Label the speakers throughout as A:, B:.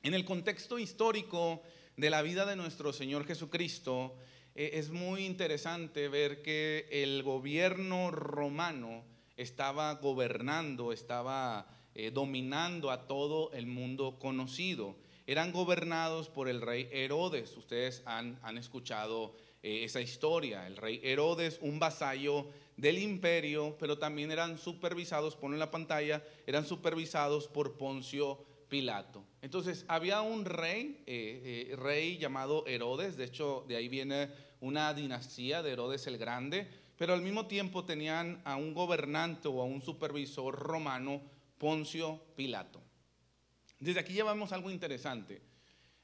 A: En el contexto histórico de la vida de nuestro Señor Jesucristo, es muy interesante ver que el gobierno romano estaba gobernando, estaba dominando a todo el mundo conocido. Eran gobernados por el rey Herodes. Ustedes han escuchado esa historia. El rey Herodes, un vasallo del imperio, pero también eran supervisados, ponlo en la pantalla, eran supervisados por Poncio Pilato. Entonces había un rey llamado Herodes. De hecho, de ahí viene una dinastía de Herodes el Grande, pero al mismo tiempo tenían a un gobernante o a un supervisor romano, Poncio Pilato. Desde aquí ya vemos algo interesante.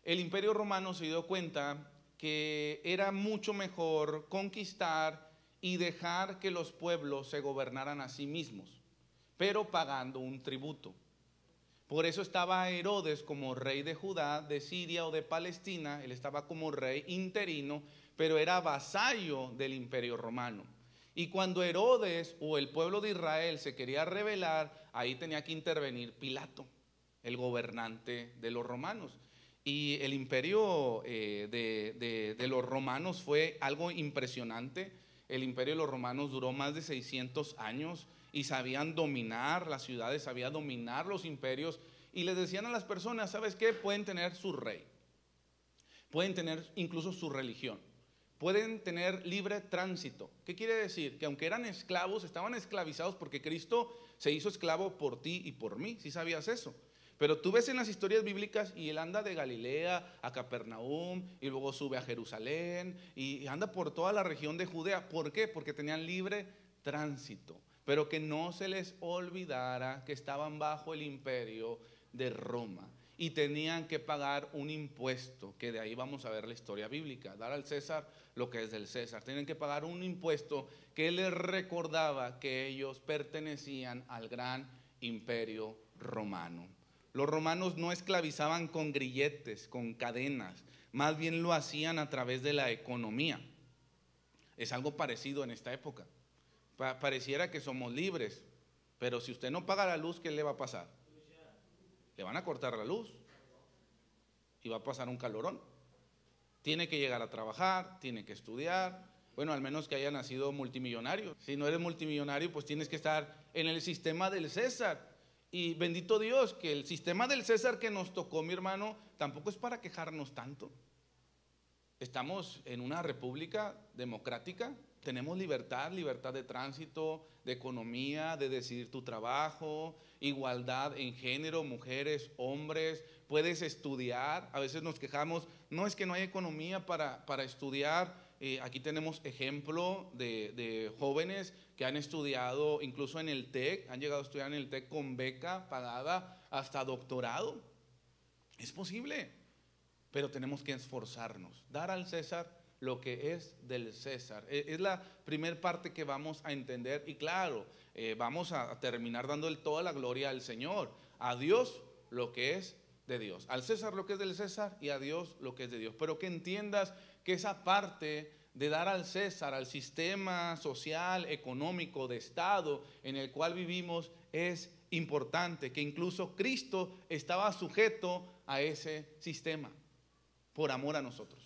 A: El imperio romano se dio cuenta que era mucho mejor conquistar y dejar que los pueblos se gobernaran a sí mismos, pero pagando un tributo. Por eso estaba Herodes como rey de Judá, de Siria o de Palestina. Él estaba como rey interino, pero era vasallo del imperio romano. Y cuando Herodes o el pueblo de Israel se quería rebelar, ahí tenía que intervenir Pilato, el gobernante de los romanos. Y el imperio de los romanos fue algo impresionante. El imperio de los romanos duró más de 600 años y sabían dominar las ciudades, sabían dominar los imperios, y les decían a las personas, ¿sabes qué? Pueden tener su rey, pueden tener incluso su religión, pueden tener libre tránsito. ¿Qué quiere decir? Que aunque eran esclavos, estaban esclavizados porque Cristo se hizo esclavo por ti y por mí. ¿Sí sabías eso? Pero tú ves en las historias bíblicas y él anda de Galilea a Capernaum y luego sube a Jerusalén y anda por toda la región de Judea. ¿Por qué? Porque tenían libre tránsito. Pero que no se les olvidara que estaban bajo el imperio de Roma y tenían que pagar un impuesto, que de ahí vamos a ver la historia bíblica, dar al César lo que es del César. Tienen que pagar un impuesto que les recordaba que ellos pertenecían al gran imperio romano. Los romanos no esclavizaban con grilletes, con cadenas, más bien lo hacían a través de la economía. Es algo parecido en esta época. Pareciera que somos libres, pero si usted no paga la luz, ¿qué le va a pasar? Le van a cortar la luz y va a pasar un calorón. Tiene que llegar a trabajar, tiene que estudiar, bueno, al menos que haya nacido multimillonario. Si no eres multimillonario, pues tienes que estar en el sistema del César. Y bendito Dios, que el sistema del César que nos tocó, mi hermano, tampoco es para quejarnos tanto. Estamos en una república democrática, tenemos libertad, libertad de tránsito, de economía, de decidir tu trabajo, igualdad en género, mujeres, hombres, puedes estudiar. A veces nos quejamos, no es que no hay economía para estudiar. Aquí tenemos ejemplo de jóvenes que han estudiado incluso en el TEC, han llegado a estudiar en el TEC con beca pagada hasta doctorado. Es posible. Pero tenemos que esforzarnos, dar al César lo que es del César. Es la primera parte que vamos a entender. Y claro, vamos a terminar dándole toda la gloria al Señor. A Dios lo que es de Dios, al César lo que es del César y a Dios lo que es de Dios. Pero que entiendas que esa parte de dar al César, al sistema social, económico, de Estado en el cual vivimos, es importante. Que incluso Cristo estaba sujeto a ese sistema por amor a nosotros.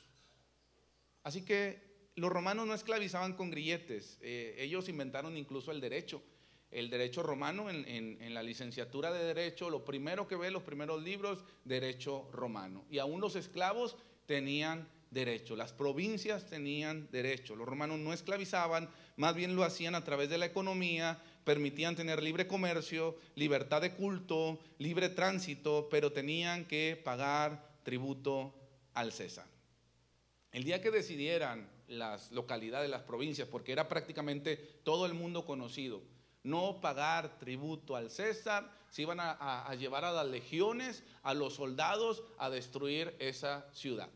A: Así que los romanos no esclavizaban con grilletes. Ellos inventaron incluso el derecho romano. En la licenciatura de derecho, lo primero que ve, los primeros libros, derecho romano. Y aún los esclavos tenían derecho, las provincias tenían derecho. Los romanos no esclavizaban, más bien lo hacían a través de la economía, permitían tener libre comercio, libertad de culto, libre tránsito, pero tenían que pagar tributo al César. El día que decidieran las localidades, las provincias, porque era prácticamente todo el mundo conocido, no pagar tributo al César, se iban a llevar a las legiones, a los soldados, a destruir esa ciudad.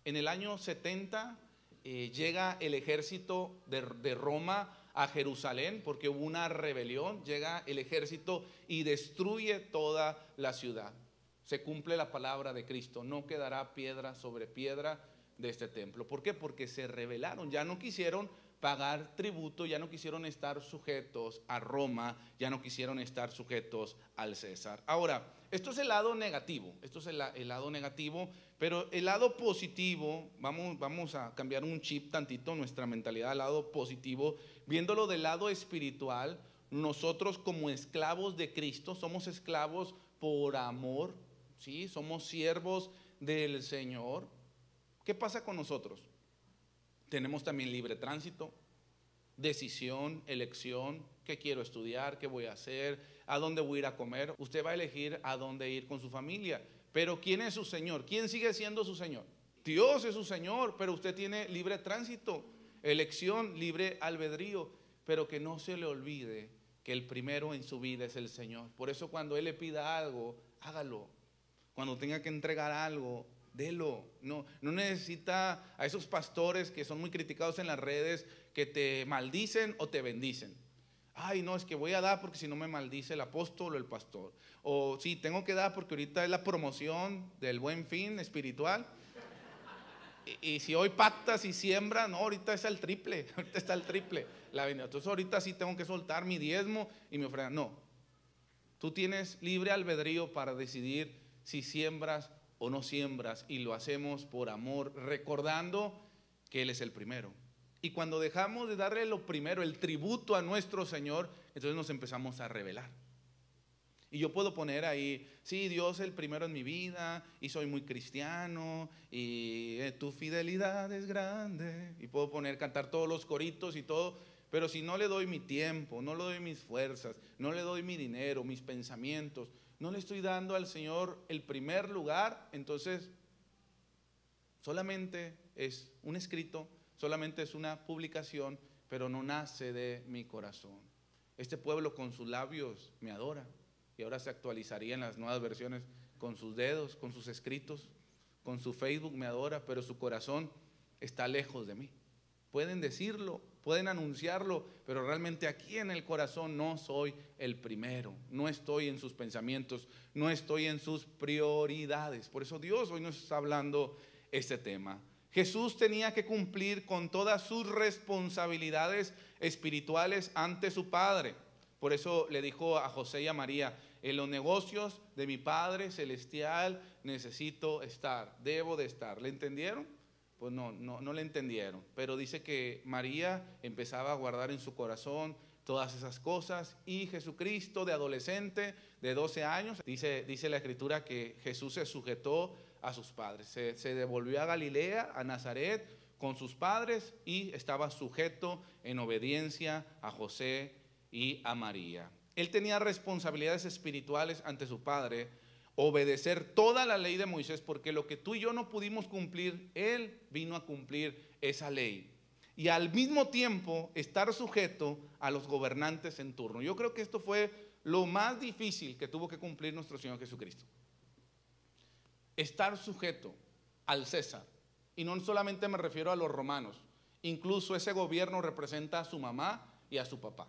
A: En el año 70 llega el ejército de Roma a Jerusalén porque hubo una rebelión. Llega el ejército y destruye toda la ciudad. Se cumple la palabra de Cristo, no quedará piedra sobre piedra de este templo. ¿Por qué? Porque se rebelaron, ya no quisieron pagar tributo, ya no quisieron estar sujetos a Roma, ya no quisieron estar sujetos al César. Ahora, esto es el lado negativo, el lado negativo, pero el lado positivo, vamos a cambiar un chip tantito, nuestra mentalidad al lado positivo, viéndolo del lado espiritual. Nosotros como esclavos de Cristo somos esclavos por amor, ¿sí? Somos siervos del Señor. ¿Qué pasa con nosotros? Tenemos también libre tránsito, decisión, elección, qué quiero estudiar, qué voy a hacer, a dónde voy a ir a comer. Usted va a elegir a dónde ir con su familia, pero ¿quién es su Señor? ¿Quién sigue siendo su Señor? Dios es su Señor, pero usted tiene libre tránsito, elección, libre albedrío, pero que no se le olvide que el primero en su vida es el Señor. Por eso cuando Él le pida algo, hágalo. Cuando tenga que entregar algo, délo. No necesita a esos pastores que son muy criticados en las redes, que te maldicen o te bendicen. Ay, no, es que voy a dar porque si no me maldice el apóstol o el pastor. O sí, tengo que dar porque ahorita es la promoción del Buen Fin espiritual. Y si hoy pactas y siembras, no, ahorita es el triple, ahorita está el triple. Entonces ahorita sí tengo que soltar mi diezmo y mi ofrenda. No, tú tienes libre albedrío para decidir si siembras o no siembras, y lo hacemos por amor, recordando que Él es el primero. Y cuando dejamos de darle lo primero, el tributo a nuestro Señor, entonces nos empezamos a rebelar. Y yo puedo poner ahí, sí, Dios es el primero en mi vida, y soy muy cristiano, y tu fidelidad es grande, y puedo cantar todos los coritos y todo, pero si no le doy mi tiempo, no le doy mis fuerzas, no le doy mi dinero, mis pensamientos, no le estoy dando al Señor el primer lugar, entonces solamente es un escrito, solamente es una publicación, pero no nace de mi corazón. Este pueblo con sus labios me adora, y ahora se actualizaría en las nuevas versiones, con sus dedos, con sus escritos, con su Facebook me adora, pero su corazón está lejos de mí. Pueden decirlo, pueden anunciarlo, pero realmente aquí en el corazón no soy el primero, no estoy en sus pensamientos, no estoy en sus prioridades. Por eso Dios hoy nos está hablando este tema. Jesús tenía que cumplir con todas sus responsabilidades espirituales ante su Padre. Por eso le dijo a José y a María: en los negocios de mi Padre Celestial necesito estar, debo de estar. ¿Le entendieron? Pues no le entendieron. Pero dice que María empezaba a guardar en su corazón todas esas cosas, y Jesucristo, de adolescente, de 12 años, dice la Escritura que Jesús se sujetó a sus padres. Se devolvió a Galilea, a Nazaret, con sus padres, y estaba sujeto en obediencia a José y a María. Él tenía responsabilidades espirituales ante su padre, obedecer toda la ley de Moisés, porque lo que tú y yo no pudimos cumplir, Él vino a cumplir esa ley. Y al mismo tiempo estar sujeto a los gobernantes en turno. Yo creo que esto fue lo más difícil que tuvo que cumplir nuestro Señor Jesucristo. Estar sujeto al César. Y no solamente me refiero a los romanos, incluso ese gobierno representa a su mamá y a su papá.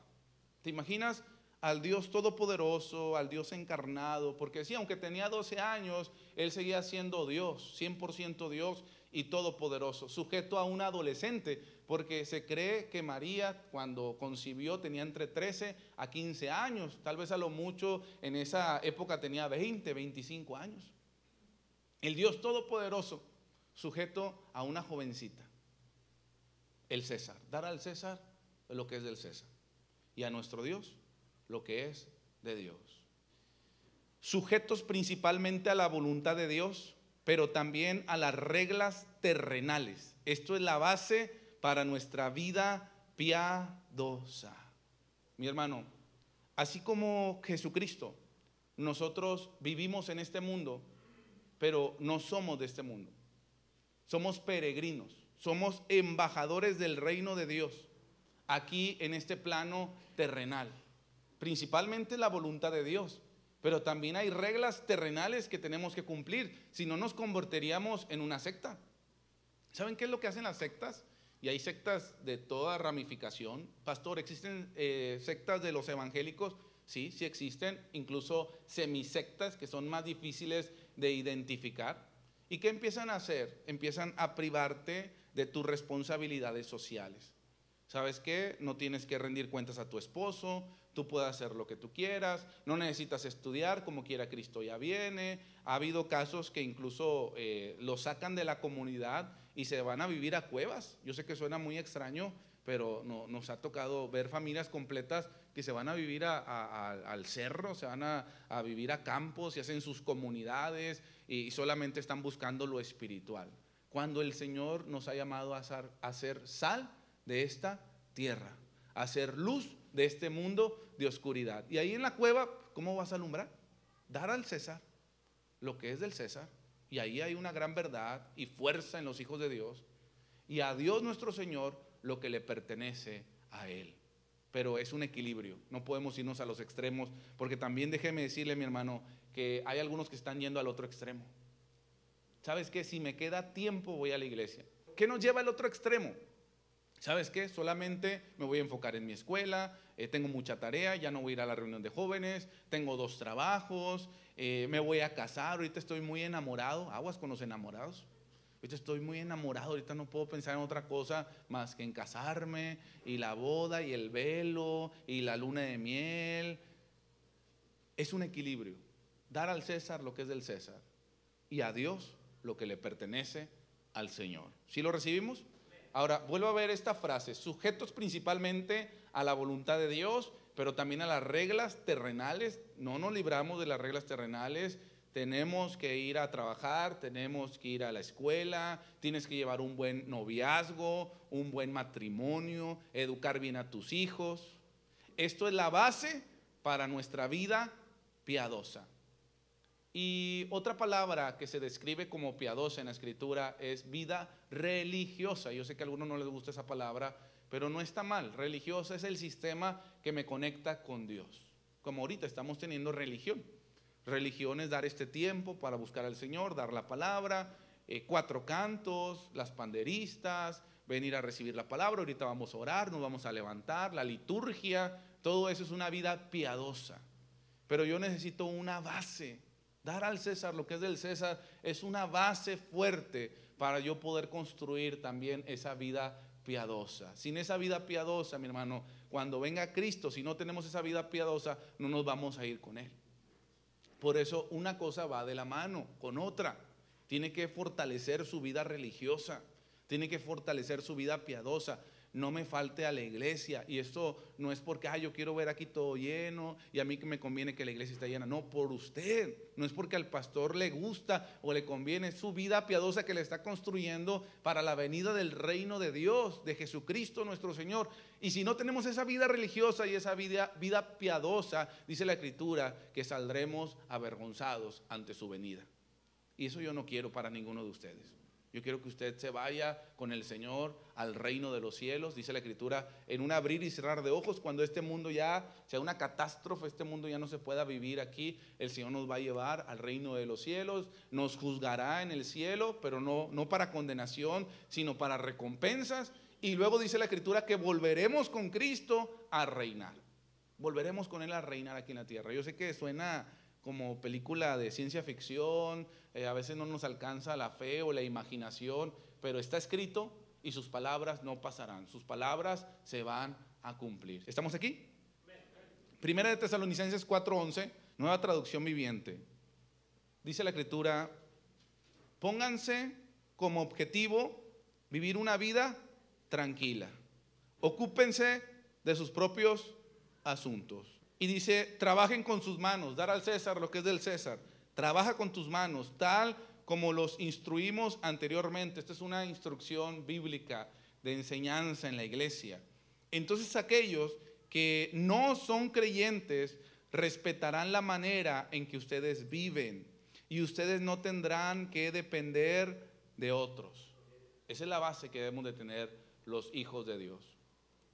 A: ¿Te imaginas al Dios todopoderoso, al Dios encarnado? Porque sí, aunque tenía 12 años, Él seguía siendo Dios, 100% Dios y todopoderoso, sujeto a un adolescente, porque se cree que María, cuando concibió, tenía entre 13 a 15 años, tal vez a lo mucho en esa época tenía 20, 25 años. El Dios todopoderoso, sujeto a una jovencita, el César. Dar al César lo que es del César, y a nuestro Dios lo que es de Dios. Sujetos principalmente a la voluntad de Dios, pero también a las reglas terrenales. Esto es la base para nuestra vida piadosa. Mi hermano, así como Jesucristo, nosotros vivimos en este mundo, pero no somos de este mundo. Somos peregrinos, somos embajadores del reino de Dios aquí en este plano terrenal. Principalmente la voluntad de Dios, pero también hay reglas terrenales que tenemos que cumplir, si no nos convertiríamos en una secta. ¿Saben qué es lo que hacen las sectas? Y hay sectas de toda ramificación. Pastor, ¿existen sectas de los evangélicos? Sí, sí existen, incluso semisectas que son más difíciles de identificar. ¿Y qué empiezan a hacer? Empiezan a privarte de tus responsabilidades sociales. ¿Sabes qué? No tienes que rendir cuentas a tu esposo, tú puedes hacer lo que tú quieras, no necesitas estudiar, como quiera Cristo ya viene. Ha habido casos que incluso los sacan de la comunidad y se van a vivir a cuevas. Yo sé que suena muy extraño, pero nos ha tocado ver familias completas que se van a vivir al cerro, se van a vivir a campos y hacen sus comunidades y solamente están buscando lo espiritual. Cuando el Señor nos ha llamado a ser sal de esta tierra, a ser luz de este mundo de oscuridad. Y ahí en la cueva, ¿cómo vas a alumbrar? Dar al César lo que es del César. Y ahí hay una gran verdad y fuerza en los hijos de Dios. Y a Dios nuestro Señor lo que le pertenece a Él. Pero es un equilibrio, no podemos irnos a los extremos, porque también déjeme decirle, mi hermano, que hay algunos que están yendo al otro extremo. ¿Sabes qué? Si me queda tiempo voy a la iglesia. ¿Qué nos lleva al otro extremo? ¿Sabes qué? Solamente me voy a enfocar en mi escuela, tengo mucha tarea, ya no voy a ir a la reunión de jóvenes, tengo 2 trabajos, me voy a casar, ahorita estoy muy enamorado, aguas con los enamorados. Ahorita estoy muy enamorado, ahorita no puedo pensar en otra cosa más que en casarme y la boda y el velo y la luna de miel. Es un equilibrio, dar al César lo que es del César y a Dios lo que le pertenece al Señor. ¿Sí lo recibimos? Ahora, vuelvo a ver esta frase, sujetos principalmente a la voluntad de Dios, pero también a las reglas terrenales. No nos libramos de las reglas terrenales. Tenemos que ir a trabajar, tenemos que ir a la escuela, tienes que llevar un buen noviazgo, un buen matrimonio, educar bien a tus hijos. Esto es la base para nuestra vida piadosa. Y otra palabra que se describe como piadosa en la escritura es vida religiosa. Yo sé que a algunos no les gusta esa palabra, pero no está mal. Religiosa es el sistema que me conecta con Dios. Como ahorita estamos teniendo religión. Religión es dar este tiempo para buscar al Señor, dar la palabra, 4 cantos, las panderistas, venir a recibir la palabra. Ahorita vamos a orar, nos vamos a levantar, la liturgia, todo eso es una vida piadosa. Pero yo necesito una base. Dar al César lo que es del César es una base fuerte para yo poder construir también esa vida piadosa. Sin esa vida piadosa, mi hermano, cuando venga Cristo, si no tenemos esa vida piadosa, no nos vamos a ir con Él. Por eso una cosa va de la mano con otra. Tiene que fortalecer su vida religiosa, tiene que fortalecer su vida piadosa. No me falte a la iglesia. Y esto no es porque yo quiero ver aquí todo lleno y a mí que me conviene que la iglesia esté llena. No, por usted. No es porque al pastor le gusta o le conviene. Es su vida piadosa que le está construyendo para la venida del reino de Dios, de Jesucristo nuestro Señor. Y si no tenemos esa vida religiosa y esa vida piadosa, dice la Escritura que saldremos avergonzados ante su venida. Y eso yo no quiero para ninguno de ustedes. Yo quiero que usted se vaya con el Señor al reino de los cielos. Dice la Escritura, en un abrir y cerrar de ojos, cuando este mundo ya sea una catástrofe, este mundo ya no se pueda vivir aquí, el Señor nos va a llevar al reino de los cielos, nos juzgará en el cielo, pero no para condenación, sino para recompensas. Y luego dice la Escritura que volveremos con Cristo a reinar. Volveremos con Él a reinar aquí en la tierra. Yo sé que suena como película de ciencia ficción, a veces no nos alcanza la fe o la imaginación, pero está escrito y sus palabras no pasarán, sus palabras se van a cumplir. ¿Estamos aquí? Primera de Tesalonicenses 4:11, nueva traducción viviente. Dice la Escritura, pónganse como objetivo vivir una vida tranquila, ocúpense de sus propios asuntos. Y dice, trabajen con sus manos, dar al César lo que es del César. Trabaja con tus manos, tal como los instruimos anteriormente. Esta es una instrucción bíblica de enseñanza en la iglesia. Entonces aquellos que no son creyentes respetarán la manera en que ustedes viven y ustedes no tendrán que depender de otros. Esa es la base que debemos de tener los hijos de Dios.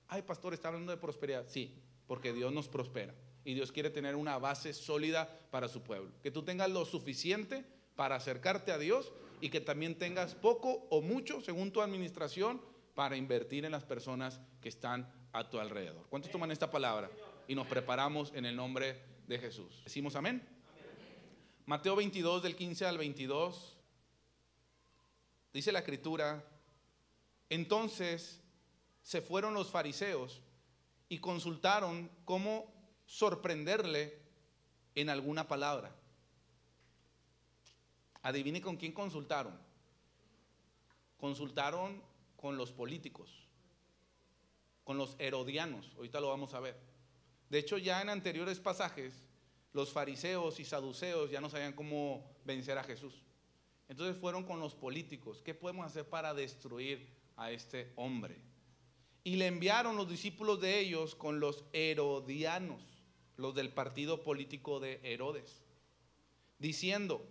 A: Ay, pastor, ¿está hablando de prosperidad? Sí, porque Dios nos prospera y Dios quiere tener una base sólida para su pueblo. Que tú tengas lo suficiente para acercarte a Dios y que también tengas poco o mucho, según tu administración, para invertir en las personas que están a tu alrededor. ¿Cuántos toman esta palabra? Y nos preparamos en el nombre de Jesús. ¿Decimos amén? Mateo 22, del 15 al 22, dice la Escritura, entonces se fueron los fariseos y consultaron cómo sorprenderle en alguna palabra. Adivine con quién consultaron. Consultaron con los políticos, con los herodianos. Ahorita lo vamos a ver. De hecho, ya en anteriores pasajes, los fariseos y saduceos ya no sabían cómo vencer a Jesús. Entonces fueron con los políticos. ¿Qué podemos hacer para destruir a este hombre? Y le enviaron los discípulos de ellos con los herodianos, los del partido político de Herodes, diciendo: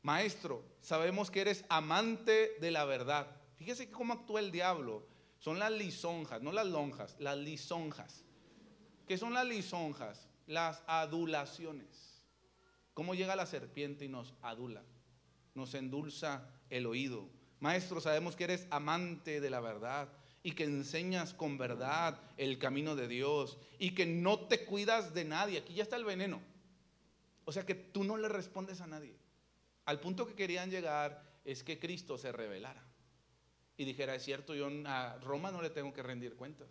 A: Maestro, sabemos que eres amante de la verdad. Fíjese cómo actúa el diablo. Son las lisonjas, no las lonjas, las lisonjas. ¿Qué son las lisonjas? Las adulaciones. ¿Cómo llega la serpiente y nos adula? Nos endulza el oído. Maestro, sabemos que eres amante de la verdad y que enseñas con verdad el camino de Dios y que no te cuidas de nadie. Aquí ya está el veneno. O sea que tú no le respondes a nadie. Al punto que querían llegar es que Cristo se revelara y dijera: es cierto, yo a Roma no le tengo que rendir cuentas,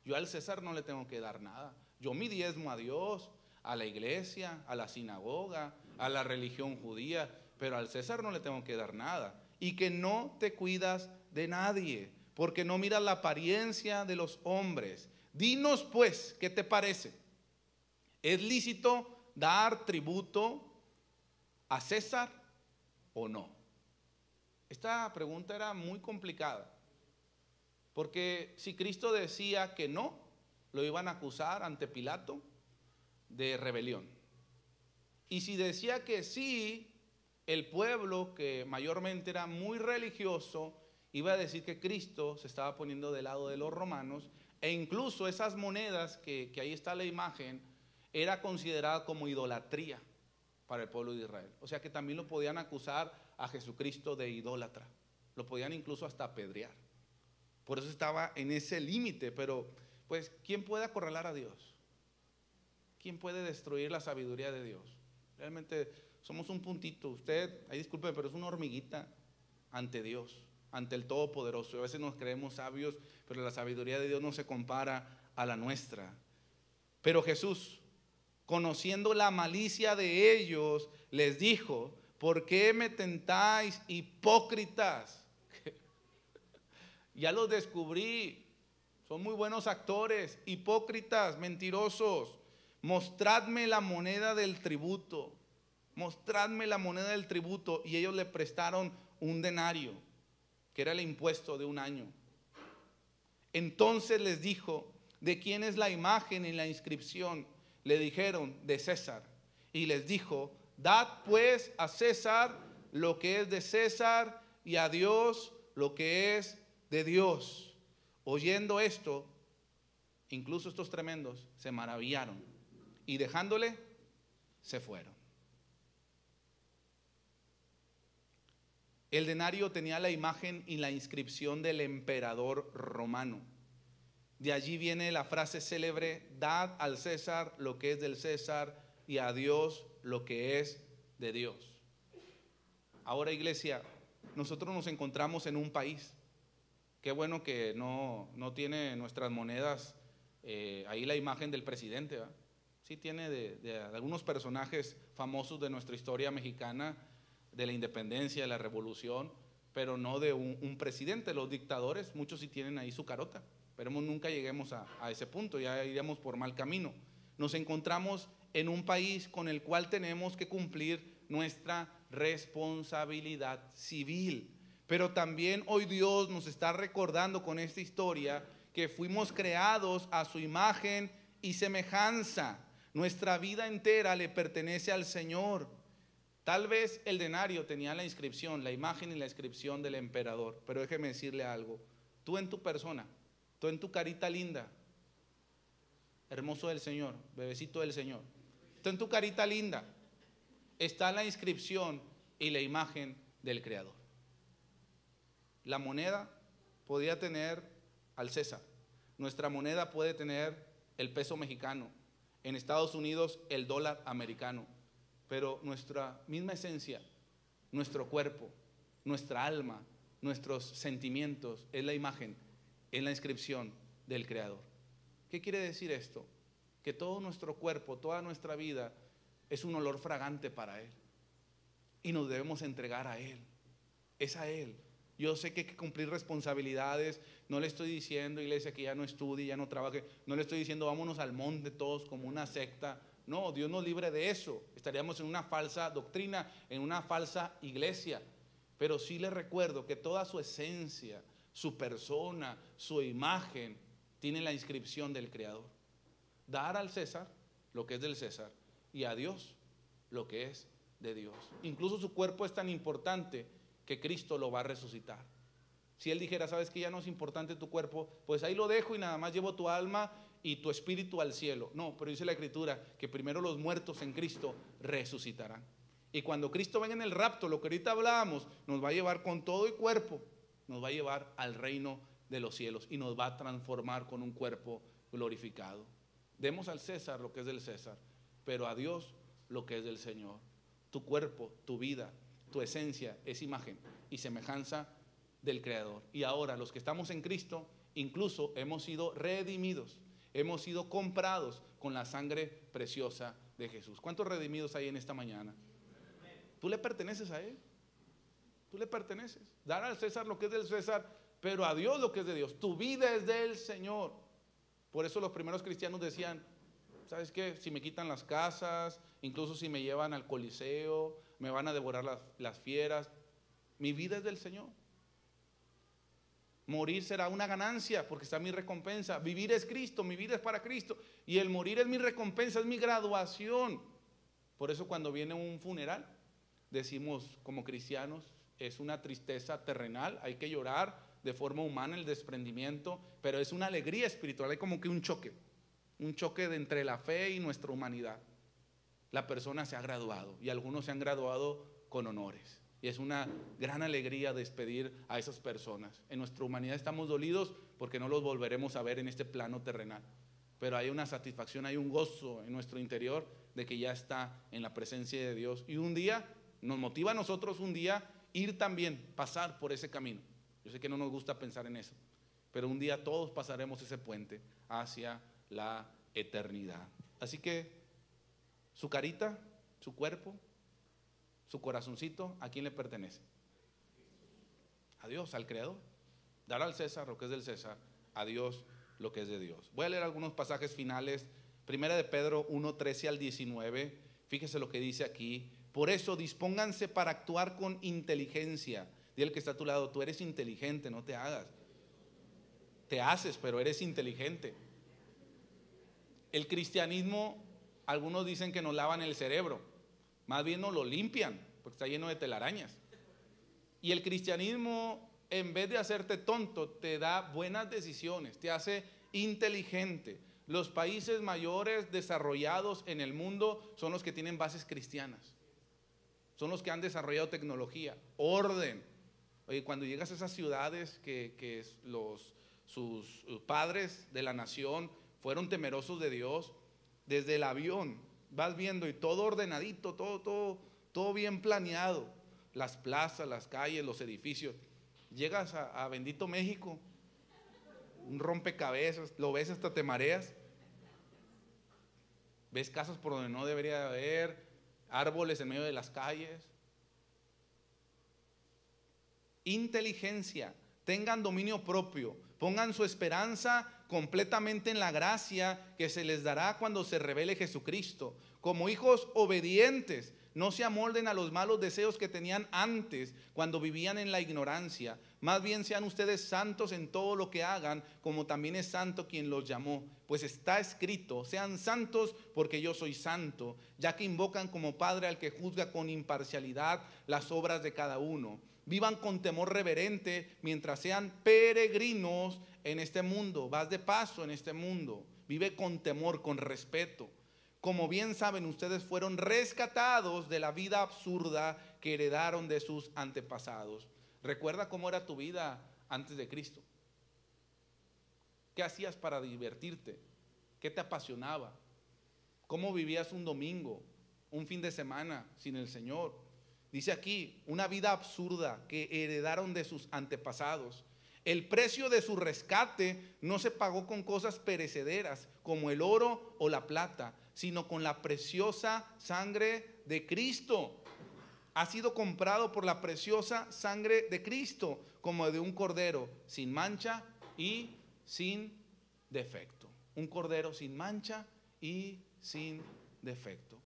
A: yo al César no le tengo que dar nada, yo mi diezmo a Dios, a la iglesia, a la sinagoga, a la religión judía, pero al César no le tengo que dar nada. Y que no te cuidas de nadie, porque no miras la apariencia de los hombres. Dinos pues, ¿qué te parece? ¿Es lícito dar tributo a César o no? Esta pregunta era muy complicada, porque si Cristo decía que no, lo iban a acusar ante Pilato de rebelión. Y si decía que sí, el pueblo, que mayormente era muy religioso, iba a decir que Cristo se estaba poniendo del lado de los romanos, e incluso esas monedas que ahí está la imagen, era considerada como idolatría para el pueblo de Israel. O sea que también lo podían acusar a Jesucristo de idólatra, lo podían incluso hasta apedrear. Por eso estaba en ese límite. Pero pues, ¿quién puede acorralar a Dios? ¿Quién puede destruir la sabiduría de Dios? Realmente somos un puntito. Usted, ahí disculpe, pero es una hormiguita ante Dios, ante el Todopoderoso. A veces nos creemos sabios, pero la sabiduría de Dios no se compara a la nuestra. Pero Jesús, conociendo la malicia de ellos, les dijo: ¿por qué me tentáis, hipócritas? Ya los descubrí, son muy buenos actores, hipócritas, mentirosos. Mostradme la moneda del tributo, mostradme la moneda del tributo. Y ellos le prestaron un denario, que era el impuesto de un año. Entonces les dijo: ¿de quién es la imagen y la inscripción? Le dijeron: de César. Y les dijo: dad pues a César lo que es de César, y a Dios lo que es de Dios. Oyendo esto, incluso estos tremendos se maravillaron, y dejándole, se fueron. El denario tenía la imagen y la inscripción del emperador romano. De allí viene la frase célebre: dad al César lo que es del César, y a Dios lo que es de Dios. Ahora, iglesia, nosotros nos encontramos en un país, qué bueno que no tiene nuestras monedas ahí la imagen del presidente, ¿verdad? Sí tiene de algunos personajes famosos de nuestra historia mexicana, de la independencia, de la revolución, pero no de un presidente. Los dictadores, muchos sí tienen ahí su carota. Esperemos nunca lleguemos a ese punto, ya iremos por mal camino. Nos encontramos en un país con el cual tenemos que cumplir nuestra responsabilidad civil. Pero también hoy Dios nos está recordando con esta historia que fuimos creados a su imagen y semejanza. Nuestra vida entera le pertenece al Señor. Tal vez el denario tenía la inscripción, la imagen y la inscripción del emperador, pero déjeme decirle algo: tú en tu persona, tú en tu carita linda, hermoso del Señor, bebecito del Señor, tú en tu carita linda está la inscripción y la imagen del Creador. La moneda podía tener al César, nuestra moneda puede tener el peso mexicano, en Estados Unidos el dólar americano, pero nuestra misma esencia, nuestro cuerpo, nuestra alma, nuestros sentimientos, es la imagen, es la inscripción del Creador. ¿Qué quiere decir esto? Que todo nuestro cuerpo, toda nuestra vida es un olor fragante para Él. Y nos debemos entregar a Él. Es a Él. Yo sé que hay que cumplir responsabilidades. No le estoy diciendo, iglesia, que ya no estudie, ya no trabaje. No le estoy diciendo, vámonos al monte todos como una secta. No, Dios nos libre de eso. Estaríamos en una falsa doctrina, en una falsa iglesia. Pero sí le recuerdo que toda su esencia, su persona, su imagen, tiene la inscripción del Creador. Dar al César lo que es del César y a Dios lo que es de Dios. Incluso su cuerpo es tan importante que Cristo lo va a resucitar. Si Él dijera, sabes que ya no es importante tu cuerpo, pues ahí lo dejo y nada más llevo tu alma y tu espíritu al cielo. No, pero dice la Escritura que primero los muertos en Cristo resucitarán. Y cuando Cristo venga en el rapto, lo que ahorita hablábamos, nos va a llevar con todo y cuerpo, nos va a llevar al reino de los cielos y nos va a transformar con un cuerpo glorificado. Demos al César lo que es del César, pero a Dios lo que es del Señor. Tu cuerpo, tu vida, tu esencia es imagen y semejanza del Creador. Y ahora los que estamos en Cristo, incluso hemos sido redimidos, hemos sido comprados con la sangre preciosa de Jesús. ¿Cuántos redimidos hay en esta mañana? Tú le perteneces a Él. Tú le perteneces. Dar al César lo que es del César, pero a Dios lo que es de Dios. Tu vida es del Señor. Por eso los primeros cristianos decían, ¿sabes qué? Si me quitan las casas, incluso si me llevan al Coliseo, me van a devorar las fieras, mi vida es del Señor. Morir será una ganancia porque está mi recompensa. Vivir es Cristo, mi vida es para Cristo. Y el morir es mi recompensa, es mi graduación. Por eso cuando viene un funeral, decimos como cristianos, es una tristeza terrenal, hay que llorar de forma humana el desprendimiento, pero es una alegría espiritual, hay como que un choque de entre la fe y nuestra humanidad. La persona se ha graduado y algunos se han graduado con honores. Y es una gran alegría despedir a esas personas. En nuestra humanidad estamos dolidos porque no los volveremos a ver en este plano terrenal. Pero hay una satisfacción, hay un gozo en nuestro interior de que ya está en la presencia de Dios. Y un día nos motiva a nosotros un día ir también, pasar por ese camino. Yo sé que no nos gusta pensar en eso, pero un día todos pasaremos ese puente hacia la eternidad. Así que su carita, su cuerpo, su corazoncito, ¿a quién le pertenece? A Dios, al Creador. Dar al César lo que es del César, a Dios lo que es de Dios. Voy a leer algunos pasajes finales. Primera de Pedro 1, 13 al 19. Fíjese lo que dice aquí. Por eso dispónganse para actuar con inteligencia. Dile al que está a tu lado, tú eres inteligente, no te hagas. Te haces, pero eres inteligente. El cristianismo, algunos dicen que nos lavan el cerebro, más bien nos lo limpian, porque está lleno de telarañas. Y el cristianismo, en vez de hacerte tonto, te da buenas decisiones, te hace inteligente. Los países mayores desarrollados en el mundo son los que tienen bases cristianas. Son los que han desarrollado tecnología, orden. Oye, cuando llegas a esas ciudades que sus padres de la nación fueron temerosos de Dios, desde el avión vas viendo y todo ordenadito, todo bien planeado. Las plazas, las calles, los edificios. Llegas a bendito México, un rompecabezas, lo ves hasta te mareas. Ves casas por donde no debería haber, árboles en medio de las calles. Inteligencia, tengan dominio propio, pongan su esperanza completamente en la gracia que se les dará cuando se revele Jesucristo. Como hijos obedientes, no se amolden a los malos deseos que tenían antes cuando vivían en la ignorancia. Más bien sean ustedes santos en todo lo que hagan, como también es santo quien los llamó. Pues está escrito, sean santos porque yo soy santo, ya que invocan como Padre al que juzga con imparcialidad las obras de cada uno. Vivan con temor reverente mientras sean peregrinos en este mundo. Vas de paso en este mundo. Vive con temor, con respeto. Como bien saben, ustedes fueron rescatados de la vida absurda que heredaron de sus antepasados. Recuerda cómo era tu vida antes de Cristo. ¿Qué hacías para divertirte? ¿Qué te apasionaba? ¿Cómo vivías un domingo, un fin de semana sin el Señor? Dice aquí, una vida absurda que heredaron de sus antepasados. El precio de su rescate no se pagó con cosas perecederas como el oro o la plata, sino con la preciosa sangre de Cristo. Ha sido comprado por la preciosa sangre de Cristo, como de un cordero sin mancha y sin defecto. Un cordero sin mancha y sin defecto.